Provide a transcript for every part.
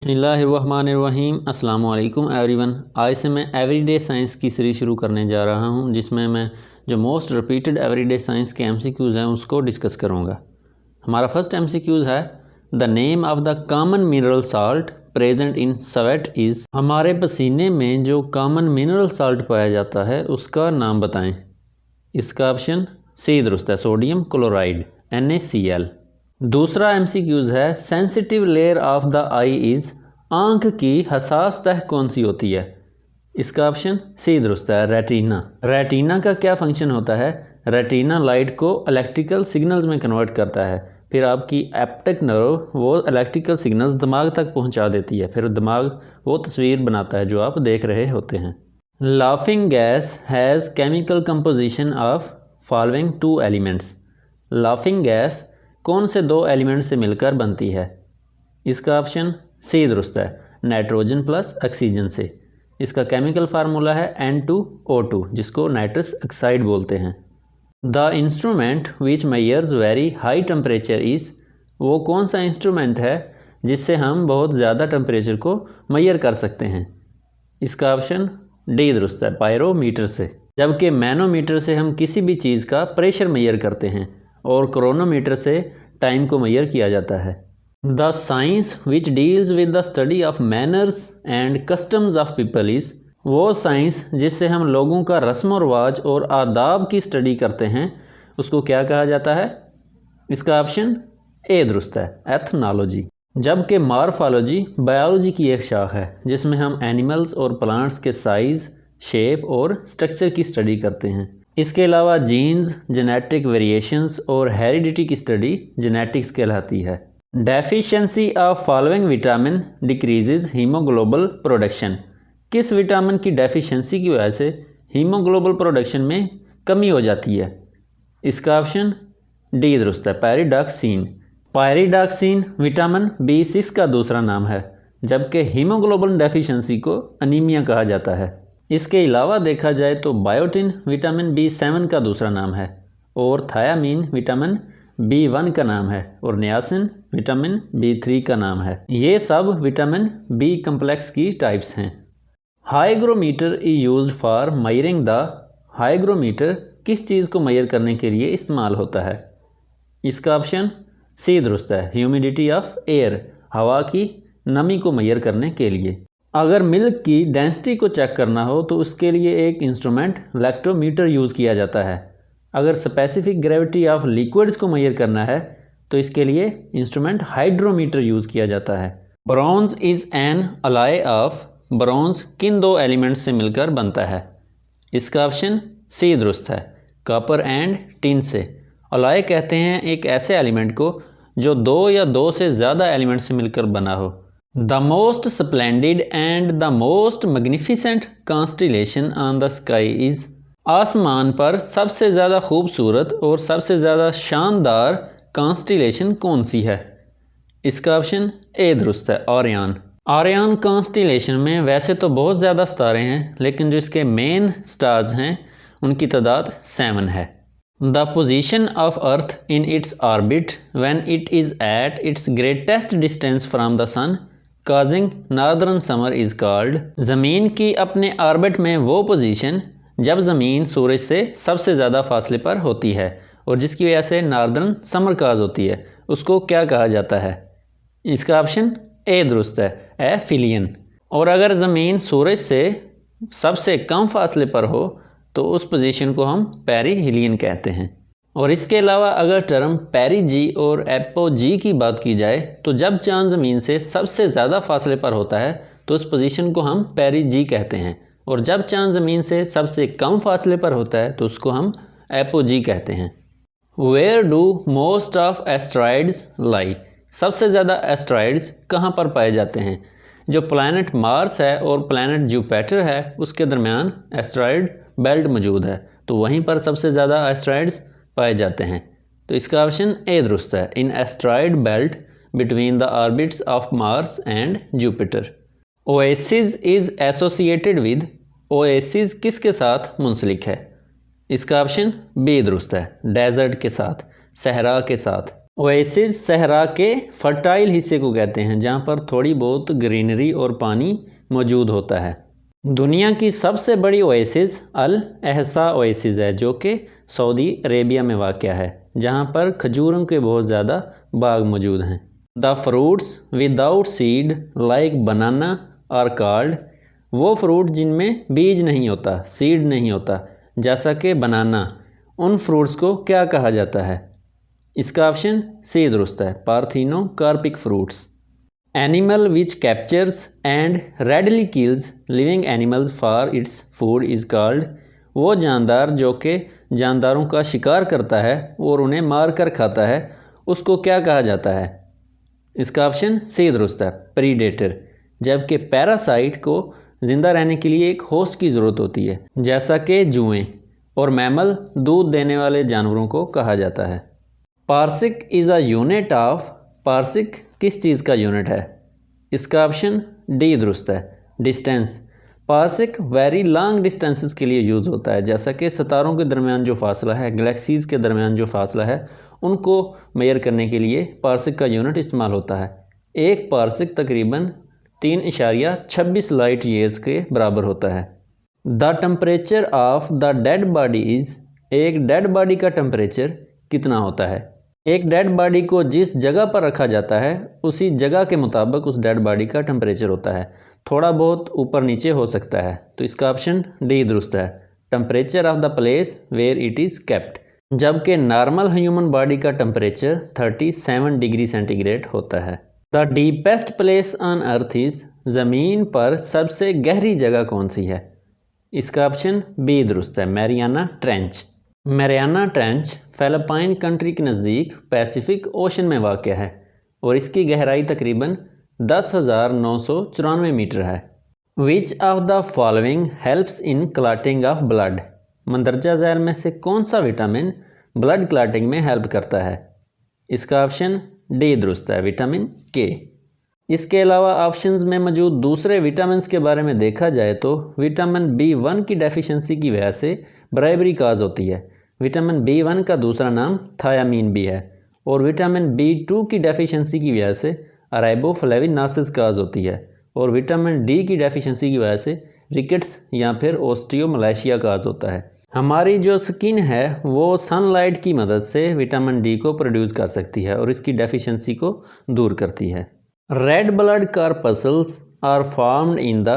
बिस्मिल्लाहिर्रहमानिर्रहीम अस्सलाम वालेकुम एवरीवन। आज से मैं एवरीडे साइंस की सीरीज़ शुरू करने जा रहा हूं, जिसमें मैं जो मोस्ट रिपीटेड एवरीडे साइंस के एमसीक्यूज़ हैं उसको डिस्कस करूंगा। हमारा फर्स्ट एमसीक्यूज़ है the name of the common mineral salt present in sweat is. हमारे पसीने में जो कॉमन मिनरल साल्ट पाया जाता है उसका नाम बताएं। इसका ऑप्शन सी दुरुस्त है, सोडियम क्लोराइड NaCl। दूसरा एमसीक्यूज़ है sensitive layer of the I is. आँख की हसास तह कौन सी होती है? इसका ऑप्शन सी दुरुस्त है, रेटिना। रेटिना का क्या फंक्शन होता है? रेटिना लाइट को इलेक्ट्रिकल सिग्नल्स में कन्वर्ट करता है, फिर आपकी ऑप्टिक नर्व वो इलेक्ट्रिकल सिग्नल्स दिमाग तक पहुंचा देती है, फिर दिमाग वो तस्वीर बनाता है जो आप देख रहे होते हैं। Laughing gas has chemical composition of following two elements. Laughing gas कौन से दो एलिमेंट से मिलकर बनती है? इसका ऑप्शन सी दुरुस्त है, नाइट्रोजन प्लस ऑक्सीजन से। इसका केमिकल फार्मूला है N2O2, जिसको नाइट्रस ऑक्साइड बोलते हैं। The instrument which measures very high temperature is. वो कौन सा इंस्ट्रूमेंट है जिससे हम बहुत ज़्यादा टेम्परेचर को मेजर कर सकते हैं? इसका ऑप्शन डी दुरुस्त है, पायरोमीटर से। जबकि मैनोमीटर से हम किसी भी चीज़ का प्रेशर मेजर करते हैं और क्रोनोमीटर से टाइम को मेजर किया जाता है। The science which deals with the study of manners and customs of people is. वो साइंस जिससे हम लोगों का रस्म व रवाज और आदाब की स्टडी करते हैं उसको क्या कहा जाता है? इसका ऑप्शन ए दुरुस्त है, एथनोलॉजी। जबकि मॉर्फोलॉजी बायोलॉजी की एक शाख है जिसमें हम एनिमल्स और प्लांट्स के साइज़, शेप और स्ट्रक्चर की स्टडी करते हैं। इसके अलावा जीन्स, जेनेटिक वेरिएशंस और हेरिडिटी की स्टडी जेनेटिक्स कहलाती है। Deficiency of following vitamin decreases haemoglobin production. किस विटामिन की डेफिशिएंसी की वजह से हीमोग्लोबिन प्रोडक्शन में कमी हो जाती है? इसका ऑप्शन डी दुरुस्त है, पायरिडॉक्सिन। पायरिडॉक्सिन विटामिन B6 का दूसरा नाम है, जबकि हीमोग्लोबिन डेफिशिएंसी को अनीमिया कहा जाता है। इसके अलावा देखा जाए तो बायोटिन विटामिन B7 का दूसरा नाम है, और थायामीन विटामिन B1 का नाम है, और नियासिन विटामिन B3 का नाम है। ये सब विटामिन B कम्प्लेक्स की टाइप्स हैं। Hygrometer is used for measuring the. Hygrometer किस चीज़ को मेजर करने के लिए इस्तेमाल होता है? इसका ऑप्शन सी दुरुस्त है, ह्यूमिडिटी ऑफ एयर, हवा की नमी को मेजर करने के लिए। अगर मिल्क की डेंसिटी को चेक करना हो तो उसके लिए एक इंस्ट्रूमेंट लैक्टोमीटर यूज़ किया जाता है। अगर स्पेसिफिक ग्रेविटी ऑफ लिक्विड्स को मेजर करना है तो इसके लिए इंस्ट्रूमेंट हाइड्रोमीटर यूज़ किया जाता है। Bronze is an alloy of. Bronze किन दो एलिमेंट्स से मिलकर बनता है? इसका ऑप्शन सी दुरुस्त है, कॉपर एंड टिन से। अलॉय कहते हैं एक ऐसे एलिमेंट को जो दो या दो से ज़्यादा एलिमेंट से मिलकर बना हो। The most splendid and the most magnificent constellation on the sky is. आसमान पर सबसे ज़्यादा खूबसूरत और सबसे ज़्यादा शानदार कॉन्स्टिलेशन कौन सी है? इसका ऑप्शन ए दुरुस्त है, ओरियन। ओरियन कॉन्स्टिलेशन में वैसे तो बहुत ज़्यादा सितारे हैं, लेकिन जो इसके मेन स्टार्स हैं उनकी तादाद 7 है। The position of earth in its orbit when it is at its greatest distance from the sun causing northern summer is called. ज़मीन की अपने ऑर्बिट में वो पोजीशन जब ज़मीन सूरज से सबसे ज़्यादा फासले पर होती है और जिसकी वजह से नॉर्दर्न समर काज होती है, उसको क्या कहा जाता है? इसका ऑप्शन ए दुरुस्त है, एफिलियन। और अगर ज़मीन सूरज से सबसे कम फासले पर हो तो उस पोजीशन को हम पेरिहिलियन कहते हैं। और इसके अलावा अगर टर्म पेरिजी और एपोजी की बात की जाए तो जब चांद ज़मीन से सबसे ज़्यादा फासले पर होता है तो उस पोजीशन को हम पेरिजी कहते हैं, और जब चांद ज़मीन से सबसे कम फासले पर होता है तो उसको हम एपोजी कहते हैं। Where do most of asteroids lie. सबसे ज़्यादा एस्ट्रॉइड्स कहाँ पर पाए जाते हैं? जो प्लैनेट मार्स है और प्लैनेट जुपिटर है उसके दरमियान एस्ट्रॉइड बेल्ट मौजूद है, तो वहीं पर सबसे ज़्यादा एस्ट्रॉइड्स पाए जाते हैं। तो इसका ऑप्शन ए दुरुस्त है, in asteroid belt between the orbits of Mars and Jupiter. Oasis is associated with. Oasis किसके साथ मुंसलिक है? इसका ऑप्शन बी दुरुस्त है, डेजर्ट के साथ, सहरा के साथ। ओएसिस सहरा के फर्टाइल हिस्से को कहते हैं जहाँ पर थोड़ी बहुत ग्रीनरी और पानी मौजूद होता है। दुनिया की सबसे बड़ी ओएसिस अल अहसा ओएसिस है जो कि सऊदी अरेबिया में वाक़या है, जहाँ पर खजूरों के बहुत ज़्यादा बाग मौजूद हैं। The fruits without seed like banana are called, वो फ्रूट जिनमें बीज नहीं होता, सीड नहीं होता, जैसा कि बनाना, उन फ्रूट्स को क्या कहा जाता है? इसका ऑप्शन सी दुरुस्त है, parthenocarpic fruits. Animal which captures and readily kills living animals for its food is called, वो जानदार जो कि जानदारों का शिकार करता है और उन्हें मार कर खाता है, उसको क्या कहा जाता है? इसका ऑप्शन सी दुरुस्त है, प्रीडेटर। जबकि पैरासाइट को ज़िंदा रहने के लिए एक होस्ट की ज़रूरत होती है, जैसा कि जुएँ, और मैमल दूध देने वाले जानवरों को कहा जाता है। Parsec is a unit of, parsec किस चीज़ का यूनिट है? इसका ऑप्शन डी दुरुस्त है, distance. Parsec very long distances के लिए यूज़ होता है, जैसा कि सितारों के दरमियान जो फासला है, गैलेक्सीज़ के दरमियान जो फासला है, उनको मेजर करने के लिए पार्सिक का यूनिट इस्तेमाल होता है। एक पार्सिक तकरीबन 3.26 लाइट ईयर्स के बराबर होता है। The temperature of the dead body is, एक डेड बॉडी का टेम्परेचर कितना होता है? एक डेड बॉडी को जिस जगह पर रखा जाता है उसी जगह के मुताबिक उस डेड बॉडी का टेम्परेचर होता है, थोड़ा बहुत ऊपर नीचे हो सकता है। तो इसका ऑप्शन डी दुरुस्त है, temperature of the place where it is kept. जबकि नॉर्मल ह्यूमन बॉडी का टेम्परेचर 37 डिग्री सेंटीग्रेड होता है। The deepest place on earth is, ज़मीन पर सबसे गहरी जगह कौन सी है? इसका ऑप्शन बी दुरुस्त है, Mariana trench. Mariana trench Philippine country के नज़दीक पैसिफिक ओशन में वाक़या है और इसकी गहराई तकरीबन 10,994 मीटर है। Which of the following helps in clotting of blood, मंदरजा झैल में से कौन सा विटामिन ब्लड क्लॉटिंग में हेल्प करता है? इसका ऑप्शन डी दुरुस्त है, विटामिन के। इसके अलावा ऑप्शंस में मौजूद दूसरे विटामिन के बारे में देखा जाए तो विटामिन B1 की डेफिशिएंसी की वजह से ब्राइबरी काज होती है। विटामिन B1 का दूसरा नाम थायामीन भी है और विटामिन B2 की डेफिशिएंसी की वजह से राइबोफ्लेविनोसिस काज होती है और विटामिन डी की डेफिशिएंसी की वजह से रिकेट्स या फिर ओस्टियोमलेशिया काज होता है। हमारी जो स्किन है वो सनलाइट की मदद से विटामिन डी को प्रोड्यूस कर सकती है और इसकी डेफिशिएंसी को दूर करती है। Red blood corpuscles are formed in the,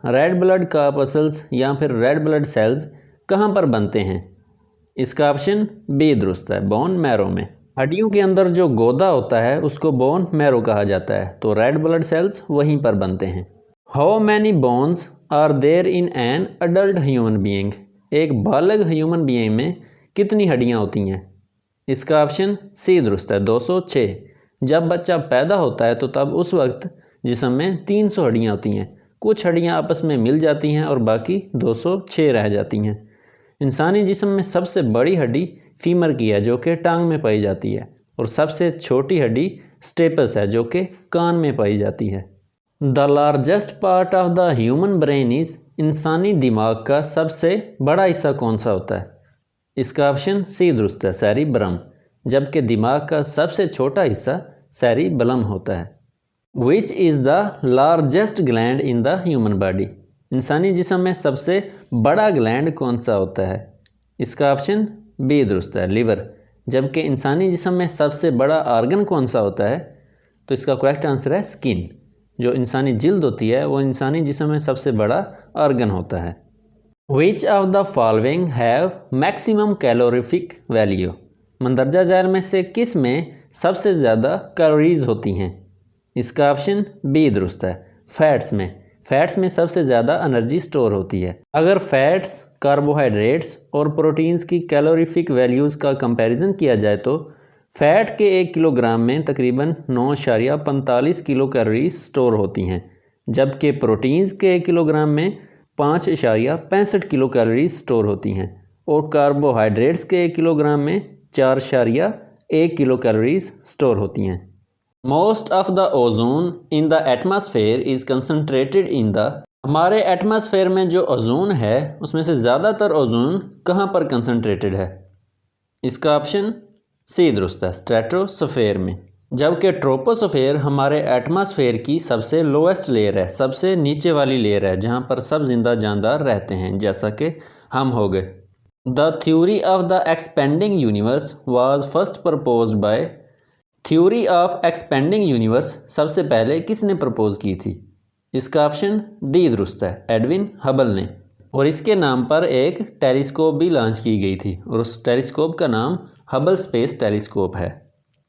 red blood corpuscles या फिर रेड ब्लड सेल्स कहाँ पर बनते हैं? इसका ऑप्शन बी दुरुस्त है, बोन मैरो में। हड्डियों के अंदर जो गोदा होता है उसको बोन मैरो कहा जाता है, तो रेड ब्लड सेल्स वहीं पर बनते हैं। How many bones are there in an adult human being, एक बालग ह्यूमन बीइंग में कितनी हड्डियाँ होती हैं? इसका ऑप्शन सी दुरुस्त है, 206। जब बच्चा पैदा होता है तो तब उस वक्त जिस्म में 300 हड्डियाँ होती हैं, कुछ हड्डियाँ आपस में मिल जाती हैं और बाकी 206 रह जाती हैं। इंसानी जिस्म में सबसे बड़ी हड्डी फीमर की है जो कि टांग में पाई जाती है और सबसे छोटी हड्डी स्टेपस है जो कि कान में पाई जाती है। The largest part of the human brain is, इंसानी दिमाग का सबसे बड़ा हिस्सा कौन सा होता है? इसका ऑप्शन सी दुरुस्त है, सेरिब्रम। जबकि दिमाग का सबसे छोटा हिस्सा सेरिबेलम होता है। Which is the largest gland in the human body, इंसानी जिस्म में सबसे बड़ा ग्लैंड कौन सा होता है? इसका ऑप्शन बी दुरुस्त है, लिवर। जबकि इंसानी जिस्म में सबसे बड़ा आर्गन कौन सा होता है? तो इसका करेक्ट आंसर है स्किन। जो इंसानी जिल्द होती है वो इंसानी जिस्म में सबसे बड़ा आर्गन होता है। Which of the following have maximum calorific value, मंदरजा झैल में से किस में सबसे ज़्यादा कैलोरीज होती हैं? इसका ऑप्शन बी दुरुस्त है, फैट्स में। फैट्स में सबसे ज़्यादा एनर्जी स्टोर होती है। अगर फैट्स, कार्बोहाइड्रेट्स और प्रोटीन्स की कैलोरीफिक वैल्यूज़ का कंपैरिजन किया जाए तो फ़ैट के 1 किलोग्राम में तकरीबन 9.45 किलो कैलोरीज स्टोर होती हैं, जबकि प्रोटीन्स के 1 किलोग्राम में 5.65 किलो कैलोरीज स्टोर होती हैं और कार्बोहाइड्रेट्स के 1 किलोग्राम में 4.1 किलो कैलोरीज स्टोर होती हैं। Most of the ozone in the atmosphere is concentrated in the, हमारे एटमॉस्फेयर में जो ओजोन है उसमें से ज़्यादातर ओजोन कहाँ पर कंसनट्रेटेड है? इसका ऑप्शन सी दुरुस्त है, स्ट्रेटोस्फेयर में। जबकि ट्रोपोस्फेयर हमारे एटमॉस्फेयर की सबसे लोएस्ट लेयर है, सबसे नीचे वाली लेयर है, जहाँ पर सब जिंदा जानदार रहते हैं, जैसा कि हम हो गए। The theory of the expanding universe was first proposed by. Theory of expanding universe सबसे पहले किसने प्रपोज की थी? इसका ऑप्शन डी दुरुस्त है, एडविन हबल ने। और इसके नाम पर एक टेलीस्कोप भी लॉन्च की गई थी और उस टेलीस्कोप का नाम हबल स्पेस टेलीस्कोप है।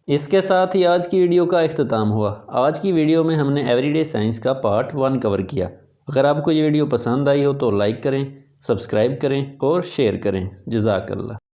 इसके साथ ही आज की वीडियो का इख्तिताम हुआ। आज की वीडियो में हमने एवरीडे साइंस का पार्ट 1 कवर किया। अगर आपको ये वीडियो पसंद आई हो तो लाइक करें, सब्सक्राइब करें और शेयर करें। जज़ाकल्लाह।